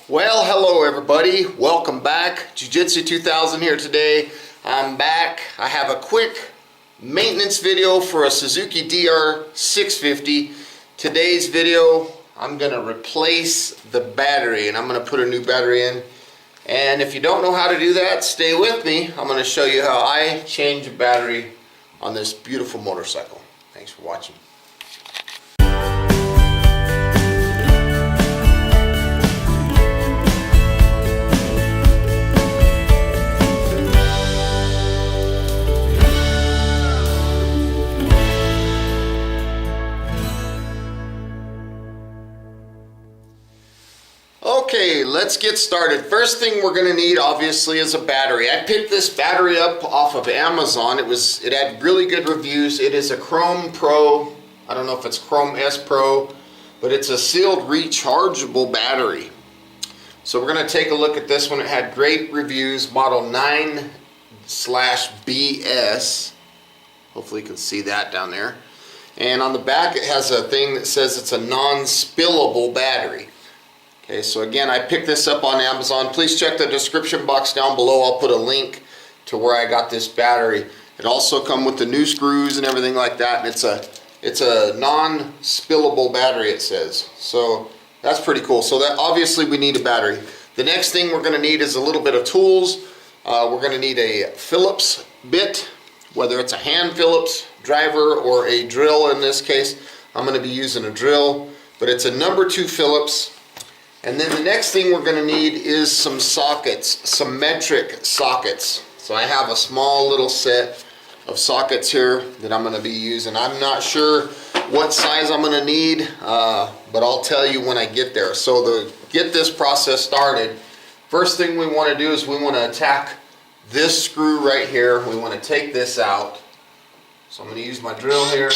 Well, hello everybody. Welcome back. Jiu-Jitsu 2000 here today. I'm back. I have a quick maintenance video for a Suzuki DR650. Today's video, I'm going to replace the battery and I'm going to put a new battery in. And if you don't know how to do that, stay with me. I'm going to show you how I change a battery on this beautiful motorcycle. Thanks for watching. Okay, let's get started. First thing we're going to need obviously is a battery. I picked this battery up off of Amazon. It had really good reviews. It is a Chrome Pro. I don't know if it's Chrome S Pro, but it's a sealed rechargeable battery. So we're going to take a look at this one. It had great reviews, model 9/BS. Hopefully you can see that down there. And on the back it has a thing that says it's a non-spillable battery. Okay, so again, I picked this up on Amazon. Please check the description box down below. I'll put a link to where I got this battery. It also comes with the new screws and everything like that. And it's a non-spillable battery, it says. So that's pretty cool. So that obviously we need a battery. The next thing we're going to need is a little bit of tools. We're going to need a Phillips bit, whether it's a hand Phillips driver or a drill in this case. I'm going to be using a drill, but it's a number 2 Phillips. And then the next thing we're going to need is some sockets, some metric sockets. So I have a small little set of sockets here that I'm going to be using. I'm not sure what size I'm going to need, but I'll tell you when I get there. So to get this process started, first thing we want to do is we want to attack this screw right here. We want to take this out. So I'm going to use my drill here.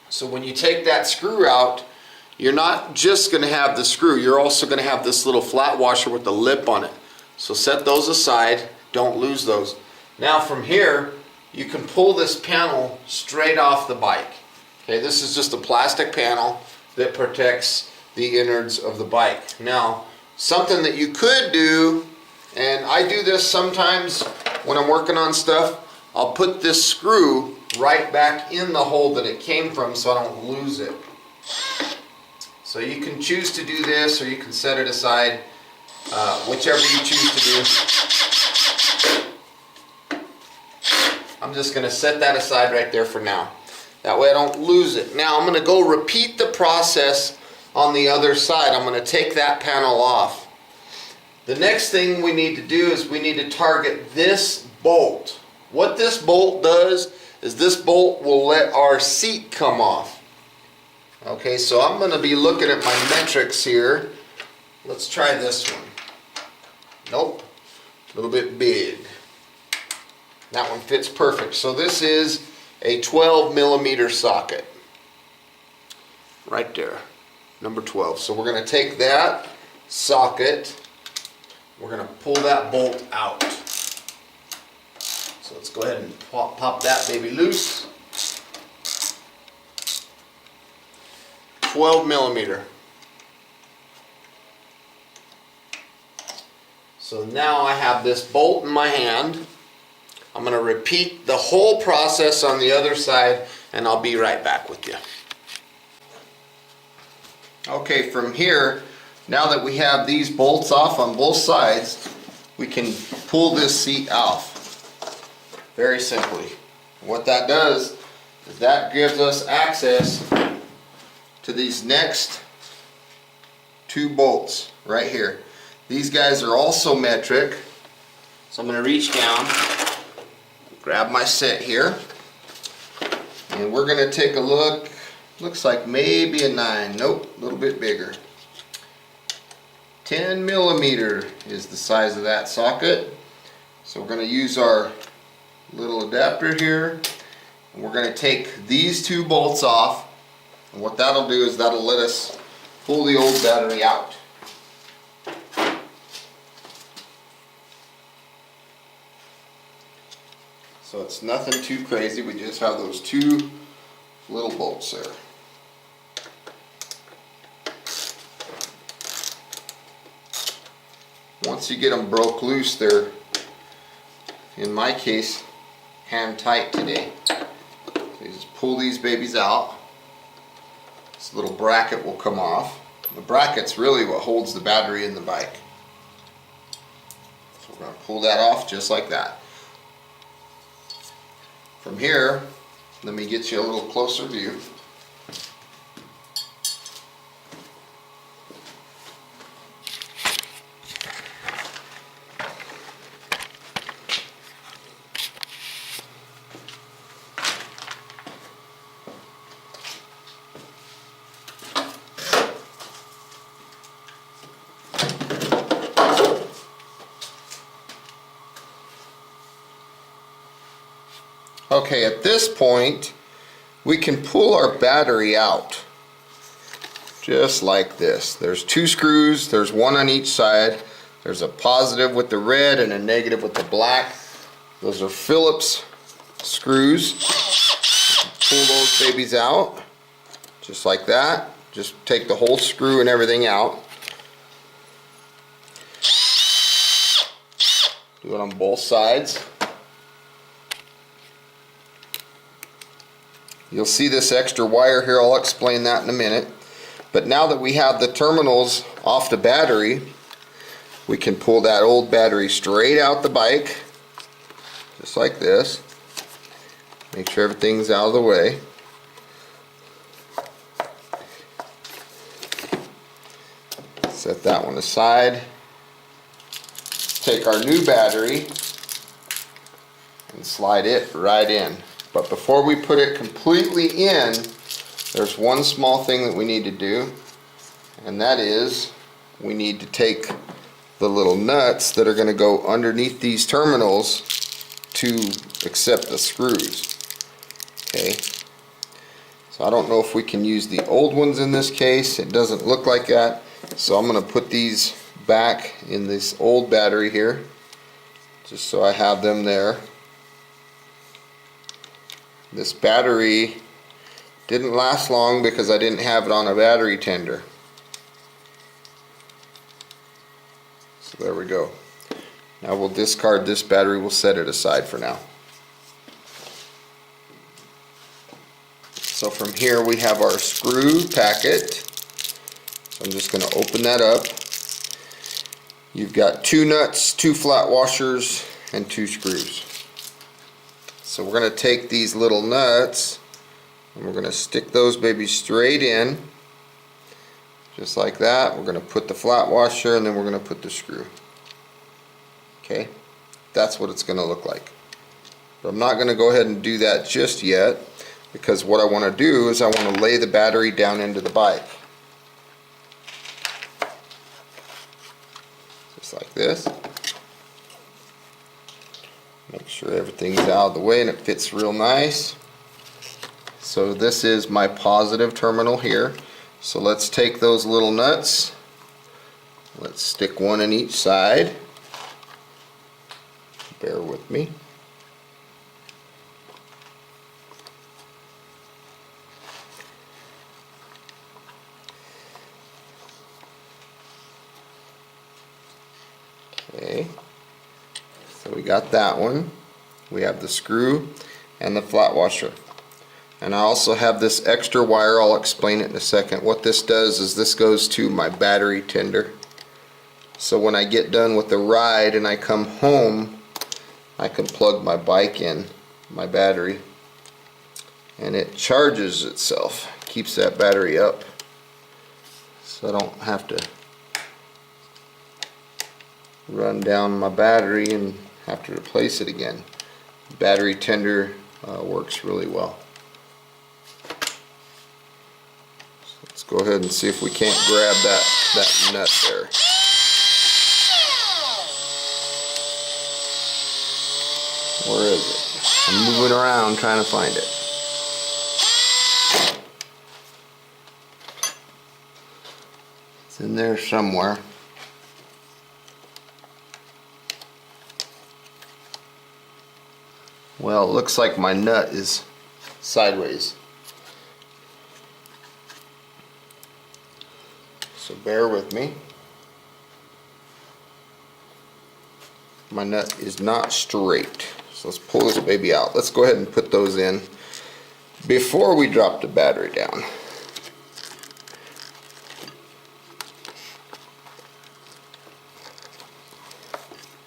So when you take that screw out, you're not just going to have the screw, you're also going to have this little flat washer with the lip on it. So set those aside, don't lose those. Now from here, you can pull this panel straight off the bike. Okay, this is just a plastic panel that protects the innards of the bike. Now, something that you could do, and I do this sometimes when I'm working on stuff, I'll put this screw right back in the hole that it came from so I don't lose it. So you can choose to do this or you can set it aside, whichever you choose to do. I'm just going to set that aside right there for now. That way I don't lose it. Now I'm going to go repeat the process on the other side. I'm going to take that panel off. The next thing we need to do is we need to target this bolt. What this bolt does is this bolt will let our seat come off. Okay, so I'm going to be looking at my metrics here. Let's try this one. Nope, a little bit big. That one fits perfect. So this is a 12mm socket. Right there, number 12. So we're going to take that socket, we're going to pull that bolt out. So let's go ahead and pop that baby loose. 12mm. So now I have this bolt in my hand. I'm going to repeat the whole process on the other side and I'll be right back with you. Okay, from here, now that we have these bolts off on both sides, we can pull this seat off. Very simply. What that does is that gives us access to these next 2 bolts right here. These guys are also metric. So I'm going to reach down, grab my set here, and we're going to take a look. Looks like maybe a 9. Nope, a little bit bigger. 10mm is the size of that socket. So we're going to use our little adapter here, and we're going to take these 2 bolts off, and what that'll do is that'll let us pull the old battery out. So it's nothing too crazy, we just have those 2 little bolts there. once you get them broke loose, they're, in my case, hand tight today. So you just pull these babies out. This little bracket will come off. The bracket's really what holds the battery in the bike. So we're going to pull that off just like that. From here, let me get you a little closer view. Okay, at this point, we can pull our battery out just like this. There's two screws, there's one on each side. There's a positive with the red and a negative with the black. Those are Phillips screws. Pull those babies out just like that. Just take the whole screw and everything out. Do it on both sides. You'll see this extra wire here, I'll explain that in a minute. But now that we have the terminals off the battery, we can pull that old battery straight out the bike, just like this. Make sure everything's out of the way. Set that one aside. Take our new battery and slide it right in. But before we put it completely in, there's one small thing that we need to do, and that is we need to take the little nuts that are going to go underneath these terminals to accept the screws. Okay, so I don't know if we can use the old ones in this case. It doesn't look like that, so I'm going to put these back in this old battery here, just so I have them there. This battery didn't last long because I didn't have it on a battery tender. So there we go. Now we'll discard this battery. We'll set it aside for now. So from here we have our screw packet. So I'm just going to open that up. You've got two nuts, two flat washers, and two screws. So we're going to take these little nuts and we're going to stick those babies straight in, just like that. We're going to put the flat washer and then we're going to put the screw. Okay, that's what it's going to look like. But I'm not going to go ahead and do that just yet, because what I want to do is I want to lay the battery down into the bike. Just like this. Make sure everything's out of the way and it fits real nice. So this is my positive terminal here. So let's take those little nuts. Let's stick one in each side. Bear with me. Okay. So we got that one. We have the screw and the flat washer. And I also have this extra wire. I'll explain it in a second. What this does is this goes to my battery tender. So when I get done with the ride and I come home, I can plug my bike in, my battery, and it charges itself. Keeps that battery up. So I don't have to run down my battery and have to replace it again. Battery tender works really well. So let's go ahead and see if we can't grab that nut there. Where is it? I'm moving around trying to find it. It's in there somewhere. Well, it looks like my nut is sideways. So bear with me. my nut is not straight. So let's pull this baby out. Let's go ahead and put those in before we drop the battery down.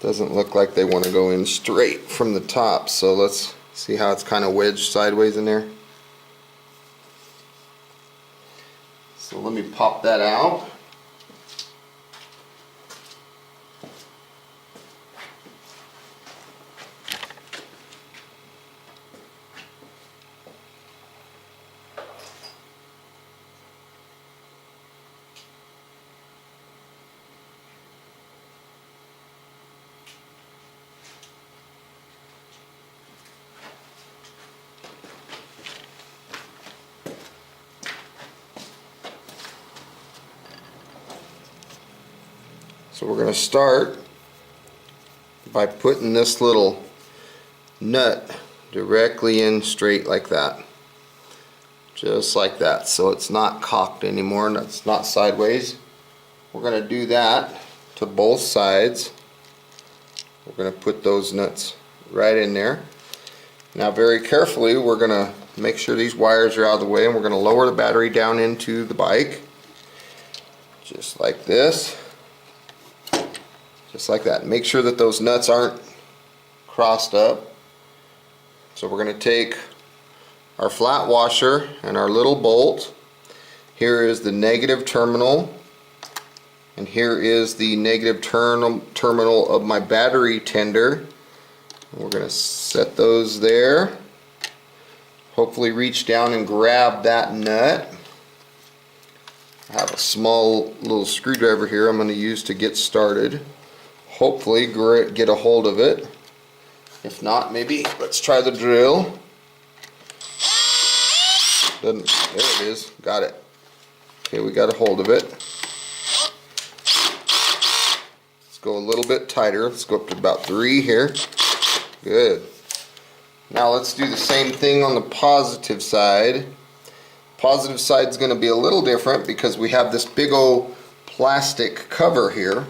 Doesn't look like they want to go in straight from the top, so let's see how it's kind of wedged sideways in there. So let me pop that out. So we're going to start by putting this little nut directly in straight like that. Just like that. So it's not cocked anymore and it's not sideways. We're going to do that to both sides. We're going to put those nuts right in there. Now very carefully we're going to make sure these wires are out of the way, and we're going to lower the battery down into the bike. Just like this. Just like that. Make sure that those nuts aren't crossed up. So we're going to take our flat washer and our little bolt. Here is the negative terminal, and here is the negative terminal of my battery tender. We're going to set those there. Hopefully reach down and grab that nut. I have a small little screwdriver here I'm going to use to get started. Hopefully get a hold of it. If not, maybe let's try the drill. There it is. Got it. Okay, we got a hold of it. Let's go a little bit tighter. Let's go up to about 3 here. Good. Now let's do the same thing on the positive side. Positive side is going to be a little different because we have this big old plastic cover here.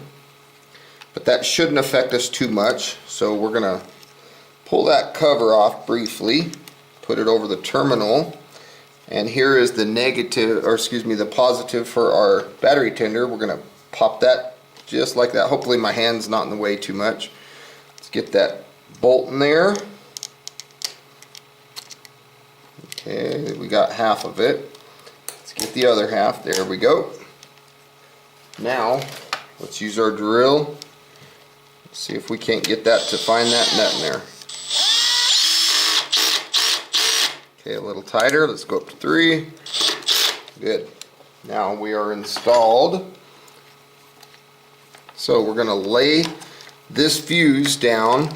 But that shouldn't affect us too much, so we're going to pull that cover off briefly, put it over the terminal, and here is the negative, or excuse me, the positive for our battery tender. We're going to pop that just like that. Hopefully my hand's not in the way too much. Let's get that bolt in there. Okay, we got half of it. Let's get the other half. There we go. Now let's use our drill. See if we can't get that to find that nut in there. Okay, a little tighter. Let's go up to 3. Good. Now we are installed. So we're going to lay this fuse down.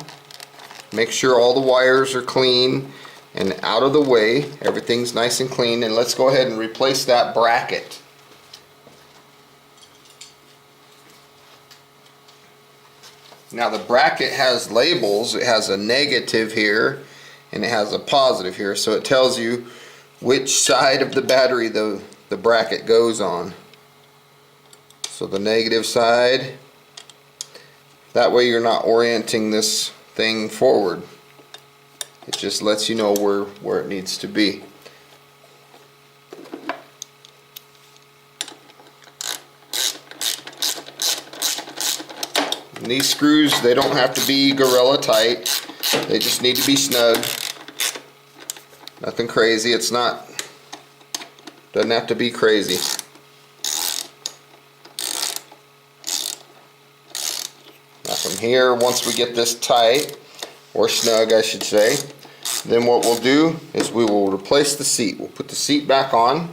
Make sure all the wires are clean and out of the way. Everything's nice and clean. And let's go ahead and replace that bracket. Now the bracket has labels. It has a negative here and it has a positive here, so it tells you which side of the battery the bracket goes on. So the negative side, that way you're not orienting this thing forward. It just lets you know where it needs to be. And these screws, they don't have to be gorilla tight. They just need to be snug. Nothing crazy. It's not, doesn't have to be crazy. Now from here, once we get this tight, or snug I should say, then what we'll do is we will replace the seat. We'll put the seat back on.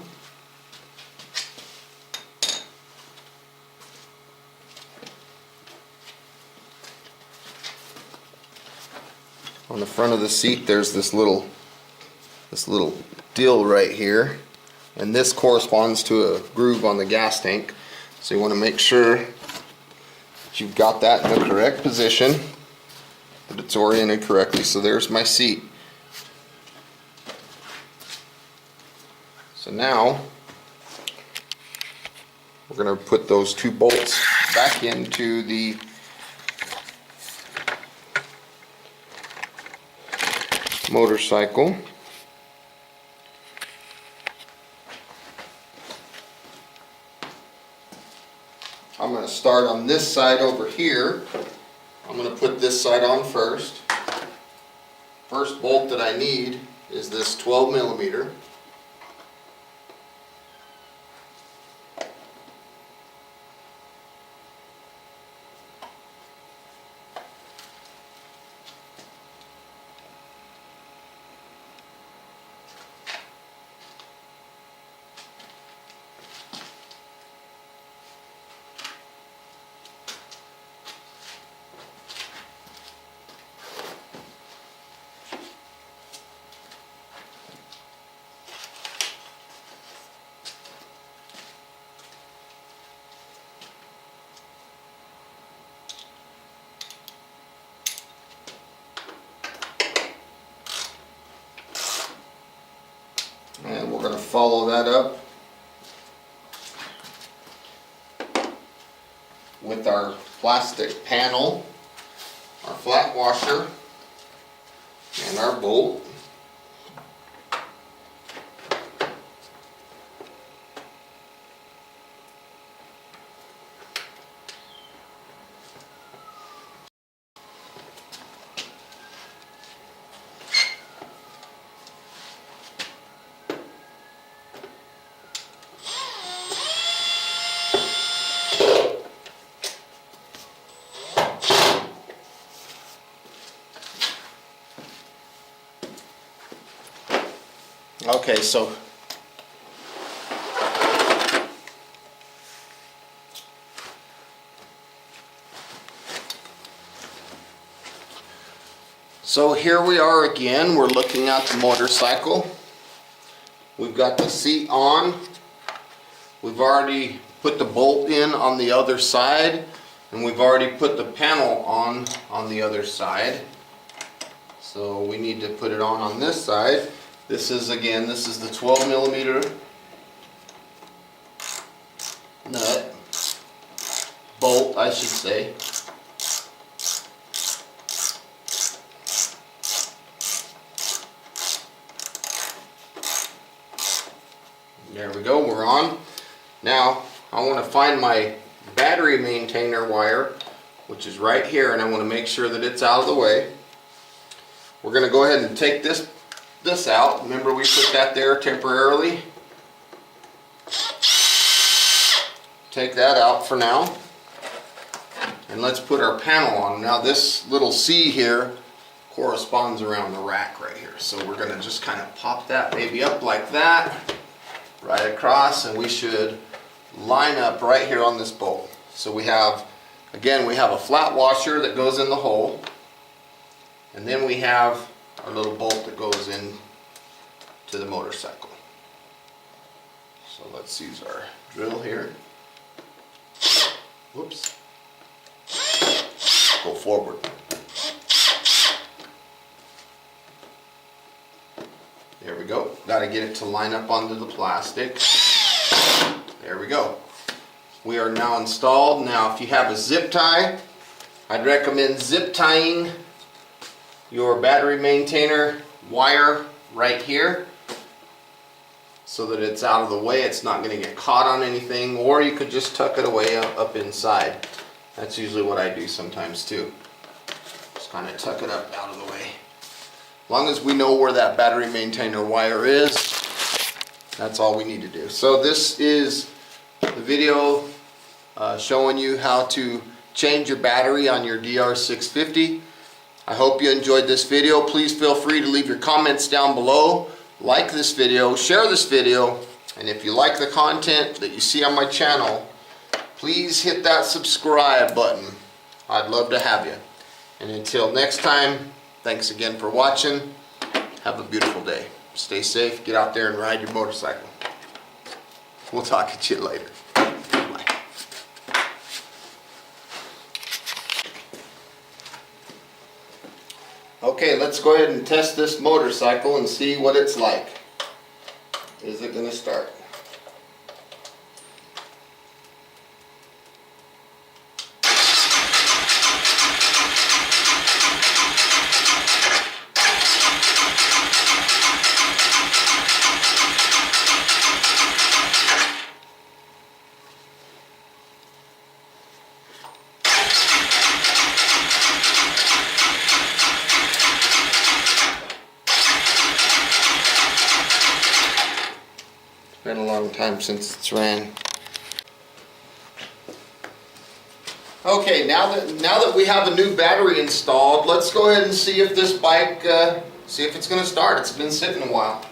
On the front of the seat there's this little deal right here, and this corresponds to a groove on the gas tank, so you want to make sure that you've got that in the correct position, that it's oriented correctly. So there's my seat. So now we're going to put those 2 bolts back into the motorcycle. I'm going to start on this side over here. I'm going to put this side on first. First bolt that I need is this 12 millimeter. And we're going to follow that up with our plastic panel, our flat washer, and our bolt. Okay, so here we are again. We're looking at the motorcycle. We've got the seat on. We've already put the bolt in on the other side, and we've already put the panel on the other side. So we need to put it on this side. This is the 12 millimeter nut, bolt I should say. There we go, we're on. Now I want to find my battery maintainer wire, which is right here, and I want to make sure that it's out of the way. We're going to go ahead and take this out. Remember, we put that there temporarily. Take that out for now, and let's put our panel on. Now this little C here corresponds around the rack right here, so we're going to just kind of pop that baby up like that, right across, and we should line up right here on this bolt. So we have, again, we have a flat washer that goes in the hole, and then we have our little bolt that goes in to the motorcycle. So let's use our drill here. Whoops. Go forward. There we go. Got to get it to line up onto the plastic. There we go. We are now installed. Now if you have a zip tie, I'd recommend zip tying your battery maintainer wire right here so that it's out of the way. It's not going to get caught on anything, or you could just tuck it away up inside. That's usually what I do sometimes too. Just kind of tuck it up out of the way. As long as we know where that battery maintainer wire is, that's all we need to do. So this is the video showing you how to change your battery on your DR650. I hope you enjoyed this video. Please feel free to leave your comments down below. Like this video, share this video, and if you like the content that you see on my channel, please hit that subscribe button. I'd love to have you. And until next time, thanks again for watching. Have a beautiful day. Stay safe, get out there and ride your motorcycle. We'll talk at you later. Okay, let's go ahead and test this motorcycle and see what it's like. Is it going to start? time since it's ran. Okay, now that we have a new battery installed, let's go ahead and see if this bike, see if it's going to start. It's been sitting a while.